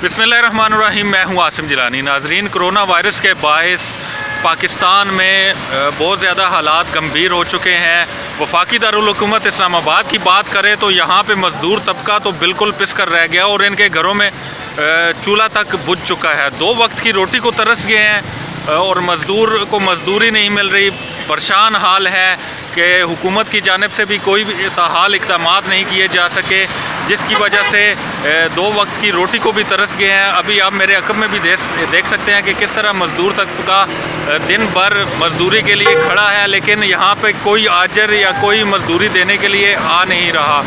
बिस्मिल्लाहिर्रहमानिर्रहीम। मैं हूं आसिम जिलानी। नाजरीन, कोरोना वायरस के बायस पाकिस्तान में बहुत ज़्यादा हालात गंभीर हो चुके हैं। वफाकी दारुल हुकूमत इस्लामाबाद की बात करें तो यहाँ पे मज़दूर तबका तो बिल्कुल पिस कर रह गया और इनके घरों में चूल्हा तक बुझ चुका है। 2 वक्त की रोटी को तरस गए हैं और मज़दूर को मजदूरी नहीं मिल रही। परेशान हाल है कि हुकूमत की जानिब से भी कोई भी ताहाल इक़दाम नहीं किए जा सके, जिसकी वजह से 2 वक्त की रोटी को भी तरस गए हैं। अभी आप मेरे अकब में भी देख सकते हैं कि किस तरह मज़दूर तबका दिन भर मजदूरी के लिए खड़ा है, लेकिन यहाँ पे कोई आजर या कोई मजदूरी देने के लिए आ नहीं रहा,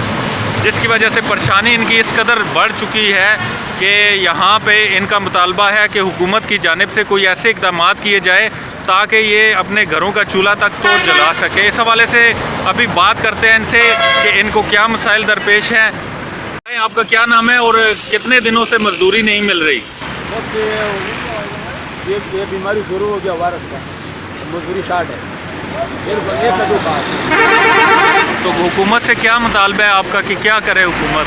जिसकी वजह से परेशानी इनकी इस कदर बढ़ चुकी है कि यहाँ पे इनका मुतालबा है कि हुकूमत की जानिब से कोई ऐसे इक़दाम किए जाए ताकि ये अपने घरों का चूल्हा तक तो जला सके। इस हवाले से अभी बात करते हैं इनसे कि इनको क्या मसाइल दरपेश हैं। आपका क्या नाम है और कितने दिनों से मजदूरी नहीं मिल रही? ये बीमारी शुरू हो गया वायरस का, मजदूरी शार्ट है। तो हुकूमत से क्या मुतालबा है आपका कि क्या करे हुकूमत?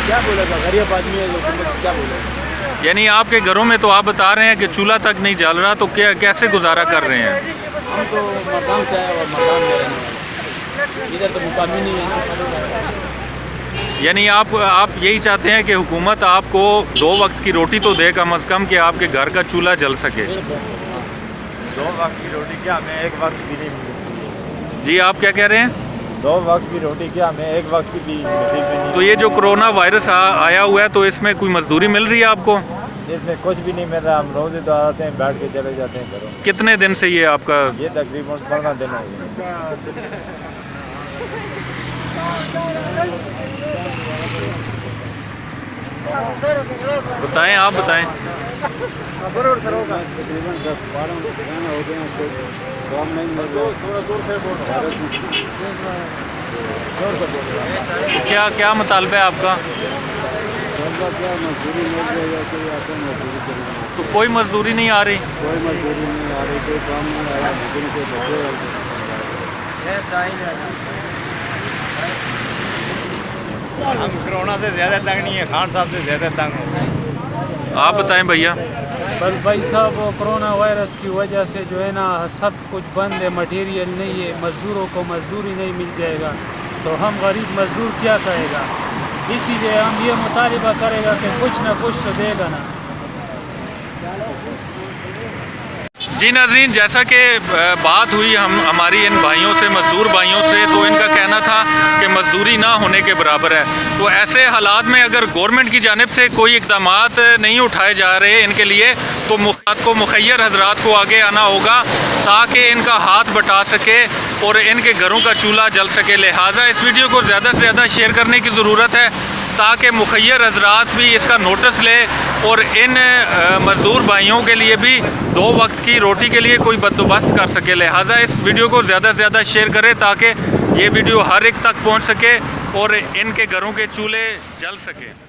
क्या बोलेगा, गरीब आदमी है, हुकूमत क्या बोलेगा। यानी आपके घरों में तो आप बता रहे हैं कि चूल्हा तक नहीं जल रहा, तो क्या कैसे गुजारा कर रहे हैं? हम तो मकान से आए और मकान में रहने वाले, इधर तो मुकाम ही नहीं है। यानी आप यही चाहते हैं कि हुकूमत आपको 2 वक्त की रोटी तो दे कम अज़ कम कि आपके घर का चूल्हा जल सके। 2 वक्त की रोटी क्या, हमें 1 वक्त की नहीं मिलती। जी, आप क्या कह रहे हैं? 2 वक्त की रोटी क्या, हमें 1 वक्त की भी नसीब नहीं। तो ये जो कोरोना वायरस आया हुआ है, तो इसमें कोई मजदूरी मिल रही है आपको? इसमें कुछ भी नहीं मिल रहा। हम रोज़ इधर आते हैं, बैठ के चले जाते हैं घरों। कितने दिन से ये आपका? ये तकरीबन 15 दिन हो गए। बताएं, आप बताएं। तकरीबन 10-12 दुकान हो गए हैं, काम नहीं मिल रहा। क्या मुतालबा है आपका? क्या मजदूरी मिल जाएगा, कोई आता मजदूरी करेगा। तो कोई मजदूरी नहीं आ रही? कोई मजदूरी नहीं आ रही, कोई काम नहीं आ रहा, लेकिन कोई बच्चे हम कोरोना से ज़्यादा तंग नहीं है, खान साहब से ज़्यादा तंग हो गए। आप बताएं भैया। बस भाई साहब, वो कोरोना वायरस की वजह से जो है ना सब कुछ बंद है, मटेरियल नहीं है, मज़दूरों को मजदूरी नहीं मिल जाएगा, तो हम गरीब मज़दूर क्या करेगा। इसीलिए हम ये मुतालिबा करेगा कि कुछ ना कुछ तो देगा ना। जी नाज़रीन, जैसा कि बात हुई हमारी इन भाइयों से, मज़दूर भाइयों से, तो इनका कहना था कि मज़दूरी ना होने के बराबर है। तो ऐसे हालात में अगर गवर्नमेंट की जानिब से कोई इक़दाम नहीं उठाए जा रहे इनके लिए, तो मुखय्यर हजरात को आगे आना होगा ताकि इनका हाथ बटा सके और इनके घरों का चूल्हा जल सके। लिहाजा इस वीडियो को ज़्यादा से ज़्यादा शेयर करने की ज़रूरत है ताकि मुखय्यर हजरात भी इसका नोटिस ले और इन मज़दूर भाइयों के लिए भी 2 वक्त की रोटी के लिए कोई बंदोबस्त कर सके। लिहाजा इस वीडियो को ज़्यादा से ज़्यादा शेयर करें ताकि ये वीडियो हर एक तक पहुंच सके और इनके घरों के चूल्हे जल सके।